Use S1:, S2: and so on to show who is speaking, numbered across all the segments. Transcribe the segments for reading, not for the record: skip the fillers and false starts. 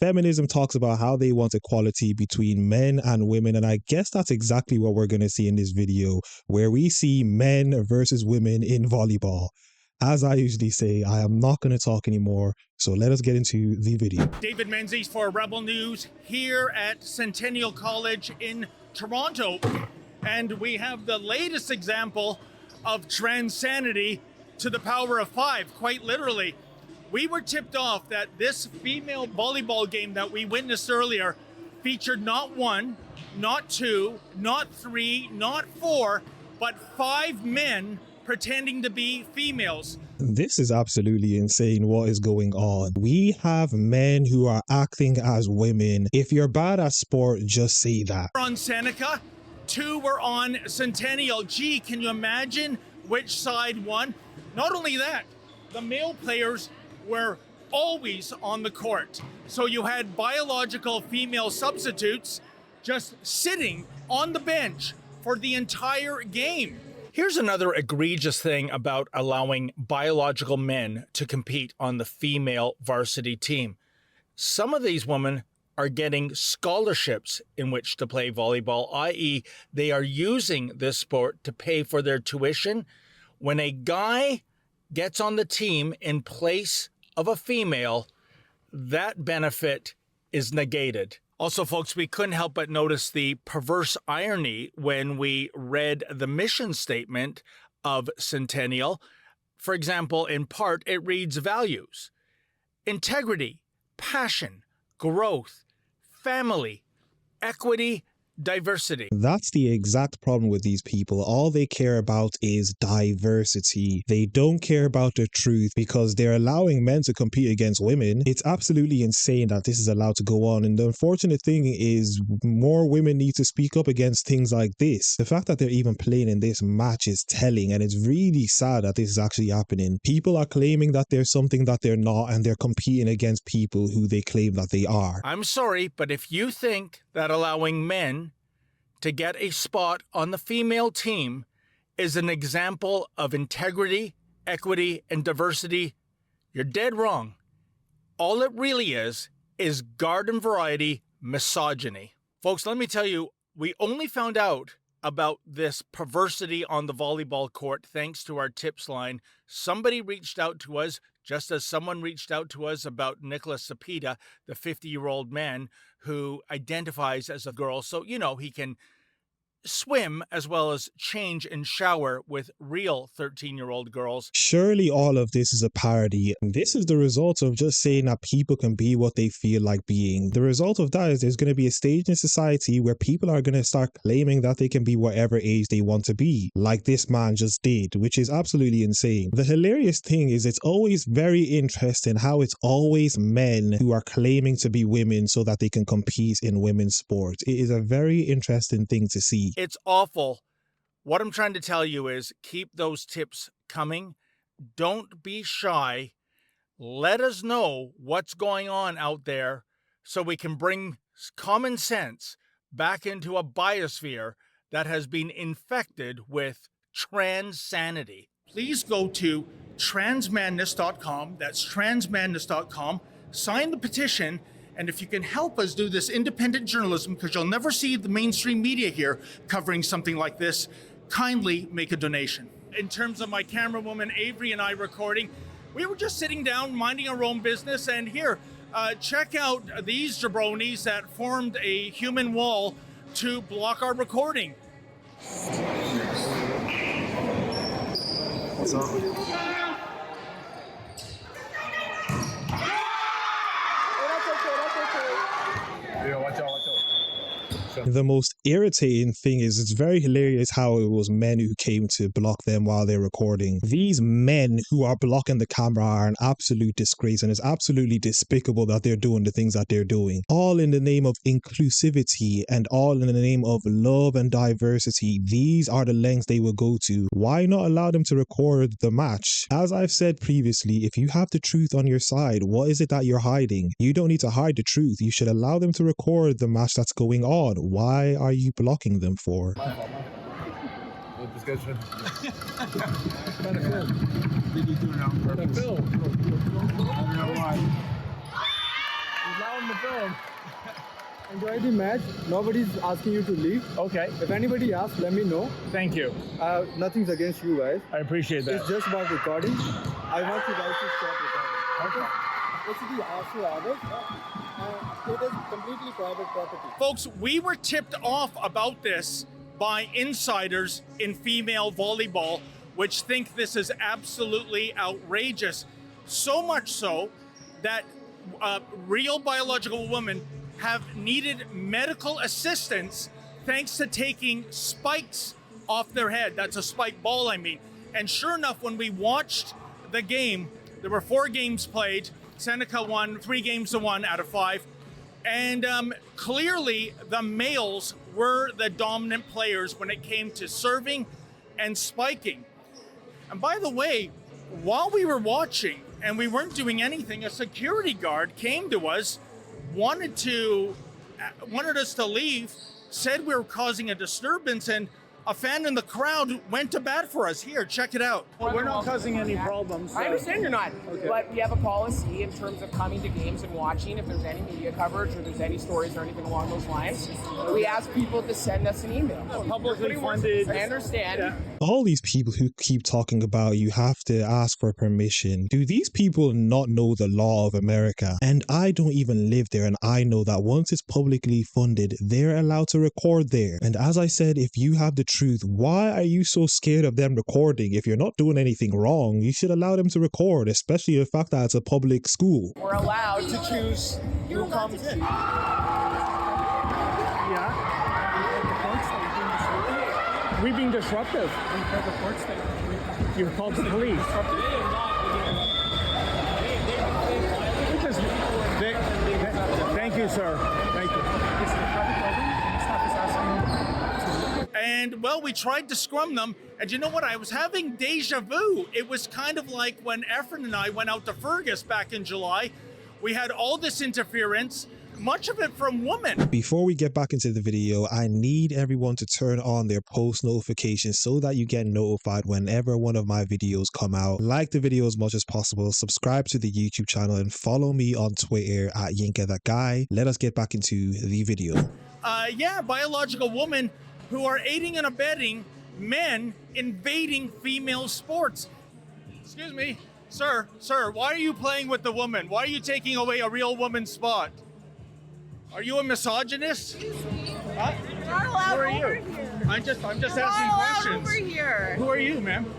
S1: Feminism talks about how they want equality between men and women, and I guess that's exactly what we're going to see in this video, where we see men versus women in volleyball. As I usually say, I am not going to talk anymore, so let us get into the video.
S2: David Menzies for Rebel News here at Centennial College in Toronto, and we have the latest example of transanity to the power of 5, quite literally. We were tipped off that this female volleyball game that we witnessed earlier featured not 1, not 2, not 3, not 4, but 5 men pretending to be females.
S1: This is absolutely insane what is going on. We have men who are acting as women. If you're bad at sport, just say that.
S2: On Seneca, 2 were on Centennial. Gee, can you imagine which side won? Not only that, the male players were always on the court. So you had biological female substitutes just sitting on the bench for the entire game. Here's another egregious thing about allowing biological men to compete on the female varsity team. Some of these women are getting scholarships in which to play volleyball, i.e. they are using this sport to pay for their tuition. When a guy gets on the team in place of a female, that benefit is negated. Also, folks, we couldn't help but notice the perverse irony when we read the mission statement of Centennial. For example, in part, it reads values: integrity, passion, growth, family, equity, diversity.
S1: That's the exact problem with these people. All they care about is diversity. They don't care about the truth because they're allowing men to compete against women. It's absolutely insane that this is allowed to go on. And the unfortunate thing is more women need to speak up against things like this. The fact that they're even playing in this match is telling, and it's really sad that this is actually happening. People are claiming that they're something that they're not, and they're competing against people who they claim that they are.
S2: I'm sorry, but if you think that allowing men to get a spot on the female team is an example of integrity, equity, and diversity, you're dead wrong. All it really is garden variety misogyny. Folks, let me tell you, we only found out about this perversity on the volleyball court thanks to our tips line. Somebody reached out to us, just as someone reached out to us about Nicholas Sapita, the 50-year-old man who identifies as a girl, so, you know, he can swim as well as change and shower with real 13-year-old girls.
S1: Surely all of this is a parody. This is the result of just saying that people can be what they feel like being. The result of that is there's going to be a stage in society where people are going to start claiming that they can be whatever age they want to be, like this man just did, which is absolutely insane. The hilarious thing is it's always very interesting how it's always men who are claiming to be women so that they can compete in women's sports. It is a very interesting thing to see.
S2: It's awful. What I'm trying to tell you is keep those tips coming. Don't be shy. Let us know what's going on out there so we can bring common sense back into a biosphere that has been infected with transanity. Please go to transmadness.com. That's transmadness.com. Sign the petition. And if you can help us do this independent journalism, because you'll never see the mainstream media here covering something like this, kindly make a donation. In terms of my camerawoman Avery and I recording, we were just sitting down, minding our own business, and here, check out these jabronis that formed a human wall to block our recording.
S3: What's up?
S1: The most irritating thing is it's very hilarious how it was men who came to block them while they're recording. These men who are blocking the camera are an absolute disgrace, and it's absolutely despicable that they're doing the things that they're doing. All in the name of inclusivity and all in the name of love and diversity. These are the lengths they will go to. Why not allow them to record the match? As I've said previously, if you have the truth on your side, what is it that you're hiding? You don't need to hide the truth. You should allow them to record the match that's going on. Why are you blocking them for?
S3: My fault. This guy's trying to film. Did you do it on purpose? Film. I don't know why. on the phone.
S4: Enjoy the match. Nobody's asking you to leave.
S3: Okay.
S4: If anybody asks, let me know.
S3: Thank you.
S4: Nothing's against you guys.
S3: I appreciate that.
S4: It's just about recording. I want you guys to stop recording. Okay? This is the after hours. It is completely private property.
S2: Folks, we were tipped off about this by insiders in female volleyball, which think this is absolutely outrageous. So much so that real biological women have needed medical assistance thanks to taking spikes off their head. That's a spike ball, I mean. And sure enough, when we watched the game, there were 4 games played. Seneca won 3 games to 1 out of 5. And clearly, the males were the dominant players when it came to serving and spiking. And by the way, while we were watching and we weren't doing anything, a security guard came to us, wanted us to leave, said we were causing a disturbance, and a fan in the crowd went to bat for us. Here, check it out.
S5: We're not causing any problems.
S6: I understand you're not, but we have a policy in terms of coming to games and watching. If there's any media coverage or there's any stories or anything along those lines, we ask people to send us an email.
S5: Publicly funded.
S6: I understand.
S5: Yeah.
S1: All these people who keep talking about you have to ask for permission, do these people not know the law of America? And I don't even live there, and I know that once it's publicly funded, they're allowed to record there. And as I said, if you have the truth, why are you so scared of them recording? If you're not doing anything wrong, you should allow them to record, especially the fact that it's a public school.
S6: We're allowed to choose who comes in.
S5: Yeah. We've been disruptive. You've called the police. Thank you, sir. Thank you.
S2: And, well, we tried to scrum them. And you know what? I was having deja vu. It was kind of like when Efren and I went out to Fergus back in July. We had all this interference, much of it from women.
S1: Before we get back into the video, I need everyone to turn on their post notifications so that you get notified whenever one of my videos come out. Like the video as much as possible, subscribe to the YouTube channel, and follow me on Twitter at YinkaThatGuy. Let us get back into the video.
S2: Yeah, biological women who are aiding and abetting men invading female sports. Excuse me, sir, why are you playing with the woman? Why are you taking away a real woman's spot? Are you a misogynist? Huh?
S7: You're not allowed
S2: Who are
S7: over
S2: you?
S7: here.
S2: I'm just
S7: You're
S2: asking
S7: not allowed
S2: questions.
S7: over here.
S2: Who are you, ma'am?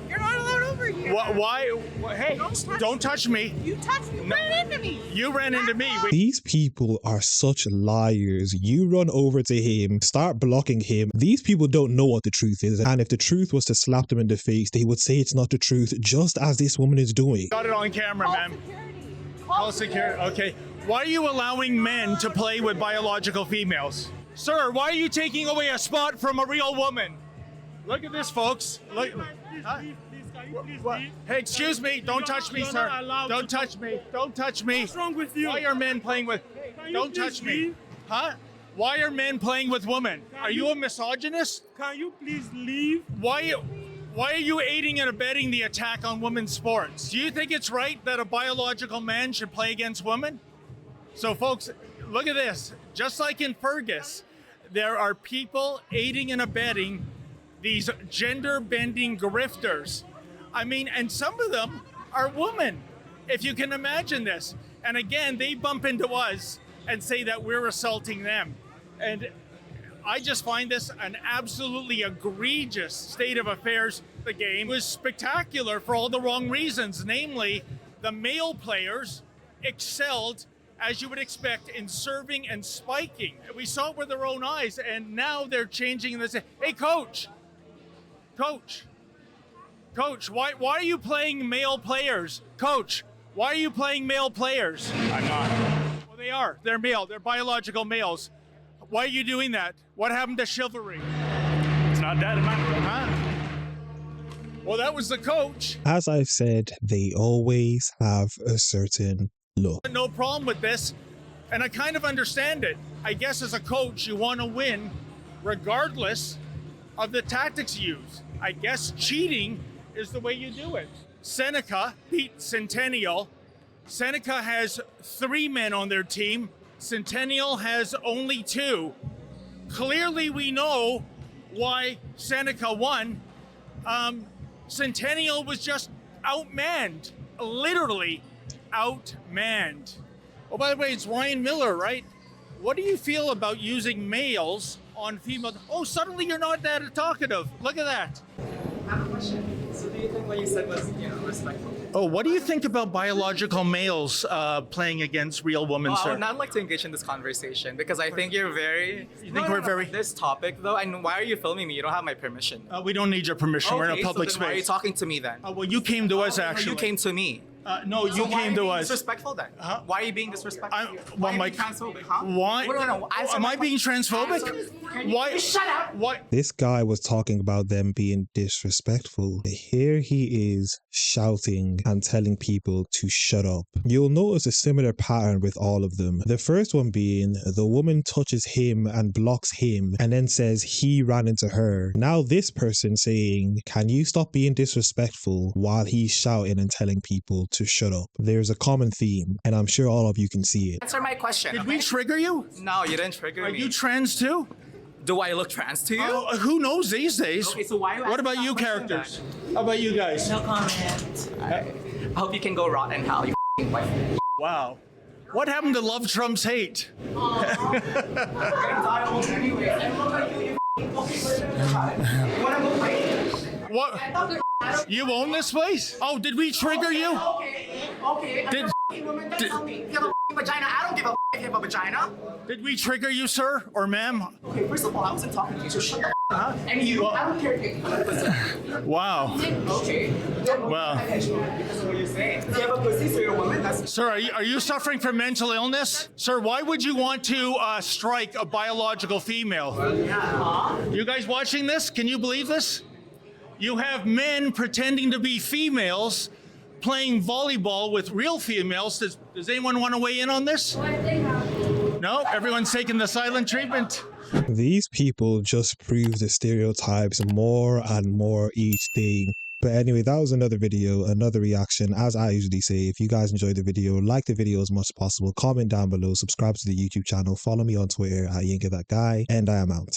S7: You're not allowed over here.
S2: Why? Hey, don't touch me.
S7: You touched me. You ran into me.
S2: You ran into me.
S1: These people are such liars. You run over to him, start blocking him. These people don't know what the truth is. And if the truth was to slap them in the face, they would say it's not the truth, just as this woman is doing.
S2: Got it on camera,
S7: Call
S2: ma'am.
S7: security.
S2: Call security. Okay. Why are you allowing men to play with biological females? Sir, why are you taking away a spot from a real woman? Look at this, folks. Look. Huh? What? Hey, excuse me. Don't touch me, sir. Don't touch me. Don't touch me.
S5: What's wrong with you?
S2: Why are men playing with... Don't touch me. Huh? Why are men playing with women? Are you a misogynist?
S5: Can you please leave?
S2: Why are you aiding and abetting the attack on women's sports? Do you think it's right that a biological man should play against women? So, folks, look at this. Just like in Fergus, there are people aiding and abetting these gender-bending grifters. I mean, and some of them are women, if you can imagine this. And again, they bump into us and say that we're assaulting them. And I just find this an absolutely egregious state of affairs. The game was spectacular for all the wrong reasons. Namely, the male players excelled, as you would expect, in serving and spiking. We saw it with our own eyes, and now they're changing this. Hey, coach, why are you playing male players? Coach, why are you playing male players?
S5: I'm not.
S2: Well, they are. They're male. They're biological males. Why are you doing that? What happened to chivalry?
S5: It's not that amount.
S2: Huh? Well, that was the coach.
S1: As I've said, they always have a certain look.
S2: No problem with this, and I kind of understand it. I guess as a coach, you want to win regardless of the tactics you use. I guess cheating is the way you do it. Seneca beat Centennial Seneca has 3 men on their team. Centennial has only 2. Clearly, we know why Seneca won. Centennial was just outmanned, literally outmanned. Oh, by the way, it's Ryan Miller, right? What do you feel about using males on female? Oh, suddenly you're not that talkative. Look at that.
S8: I have a question. So do you think what you said was, respectful?
S2: Oh, what do you think about biological males playing against real women,
S8: I
S2: sir?
S8: would not like to engage in this conversation because I think you're very...
S2: You think we're very...
S8: This topic, though, and why are you filming me? You don't have my permission.
S2: We don't need your permission. We're in a public
S8: so then why are you
S2: space.
S8: talking to me then?
S2: Well, you came to us, actually.
S8: You came to me.
S2: No, you came to us.
S8: Disrespectful then? Why are you being disrespectful?
S2: Well,
S8: why are you being transphobic, huh?
S2: Why? Am I being transphobic? Why?
S8: Shut up!
S2: Why?
S1: This guy was talking about them being disrespectful. Here he is shouting and telling people to shut up. You'll notice a similar pattern with all of them. The first one being the woman touches him and blocks him and then says he ran into her. Now this person saying, can you stop being disrespectful, while he's shouting and telling people to shut up. There's a common theme and I'm sure all of you can see it.
S8: Answer my question.
S2: Did we trigger you?
S8: No, you didn't trigger
S2: Are
S8: me.
S2: you trans too?
S8: Do I look trans to you?
S2: Who knows these days?
S8: Okay, so why are you
S2: What about
S8: asking
S2: you
S8: that question
S2: characters? How about you guys?
S7: No comment.
S8: I hope you can go rot in hell, you f***ing wife.
S2: Wow. What happened to love trumps hate? What? You own this place? Oh, did we trigger you?
S8: Okay.
S2: Did-
S8: Woman,
S2: did-
S8: tell me. If you have a vagina, I don't give a if you have a vagina.
S2: Did we trigger you, sir or ma'am?
S8: Okay, first of all, I wasn't talking to you, so shut the up. And you, I don't care if you
S2: Wow.
S8: Okay.
S2: Wow.
S8: Because of what you're saying. If you have a pussy, so you're a woman, that's...
S2: Sir, are you suffering from mental illness? Sir, why would you want to strike a biological female? You guys watching this? Can you believe this? You have men pretending to be females playing volleyball with real females. Does anyone want to weigh in on this? No? Everyone's taking the silent treatment.
S1: These people just prove the stereotypes more and more each day. But anyway, that was another video, another reaction. As I usually say, if you guys enjoyed the video, like the video as much as possible, comment down below, subscribe to the YouTube channel, follow me on Twitter at YinkaThatGuy, and I am out.